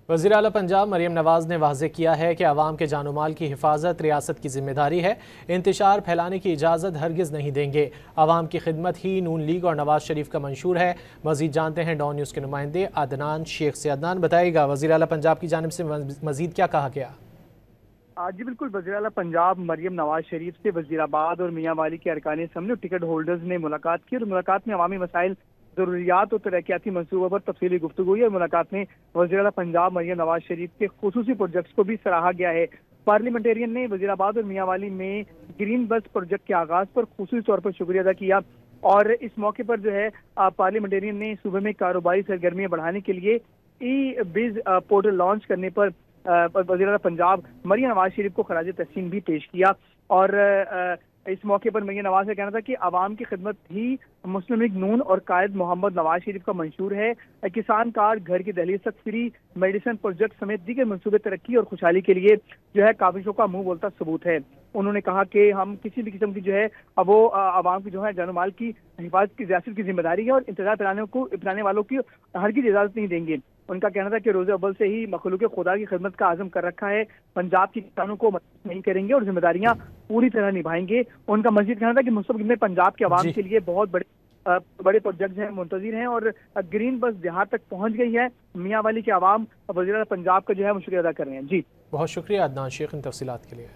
وزیر اعلیٰ پنجاب مریم نواز نے واضح کیا ہے کہ عوام کے جان و مال کی حفاظت ریاست کی ذمہ داری ہے، انتشار پھیلانے کی اجازت ہرگز نہیں دیں گے۔ عوام کی خدمت ہی نون لیگ اور نواز شریف کا منشور ہے۔ مزید جانتے ہیں ڈان نیوز کے نمائندے عدنان شیخ سے۔ عدنان بتائے گا وزیر اعلیٰ پنجاب کی جانب سے مزید کیا کہا گیا؟ جی بالکل، وزیر اعلیٰ پنجاب مریم نواز شریف سے وزیر آباد اور میاں والی کے ارکان اسمبلی اور ٹکٹ ہولڈرز نے ملاقات کی، اور ملاقات میں عوامی مسائل، ضروریات اور ترقیاتی منصوبوں پر تفصیلی گفتگو ہوئی، اور ملاقات میں وزیر اعلیٰ پنجاب مریم نواز شریف کے خصوصی پروجیکٹس کو بھی سراہا گیا ہے۔ پارلیمنٹیرین نے وزیر آباد اور میاں والی میں گرین بس پروجیکٹ کے آغاز پر خصوصی طور پر شکریہ ادا کیا، اور اس موقع پر جو ہے پارلیمنٹیرین نے صوبے میں کاروباری سرگرمیاں بڑھانے کے لیے ای بز پورٹل لانچ کرنے پر وزیر اعلیٰ پنجاب مریم نواز شریف کو خراج تحسین بھی پیش کیا، اور اس موقع پر مریم نواز کا کہنا تھا کہ عوام کی خدمت ہی مسلم لیگ نون اور قائد محمد نواز شریف کا منشور ہے۔ کسان کارڈ، گھر کی دہلیز تک فری، میڈیسن پروجیکٹ سمیت دیگر منصوبے ترقی اور خوشحالی کے لیے جو ہے کاوشوں کا منہ بولتا ثبوت ہے۔ انہوں نے کہا کہ ہم کسی بھی قسم کی جو ہے وہ عوام کی جو ہے جان و مال کی حفاظت کی ریاست کی ذمہ داری ہے، اور انتظار پھیلانے والوں کی ہرگز اجازت نہیں دیں گے۔ ان کا کہنا تھا کہ روز اول سے ہی مخلوق خدا کی خدمت کا عزم کر رکھا ہے، پنجاب کے کسانوں کو مدد نہیں کریں گے اور ذمہ داریاں پوری طرح نبھائیں گے۔ ان کا مزید کہنا تھا کہ مستقبل میں پنجاب کے عوام کے لیے بہت بڑے پروجیکٹس ہیں منتظر ہیں، اور گرین بس دیہات تک پہنچ گئی ہے۔ میاں والی کے عوام وزیر اعلیٰ پنجاب کا جو ہے وہ شکریہ ادا کر رہے ہیں۔ جی بہت شکریہ عدنان شیخ ان تفصیلات کے لیے۔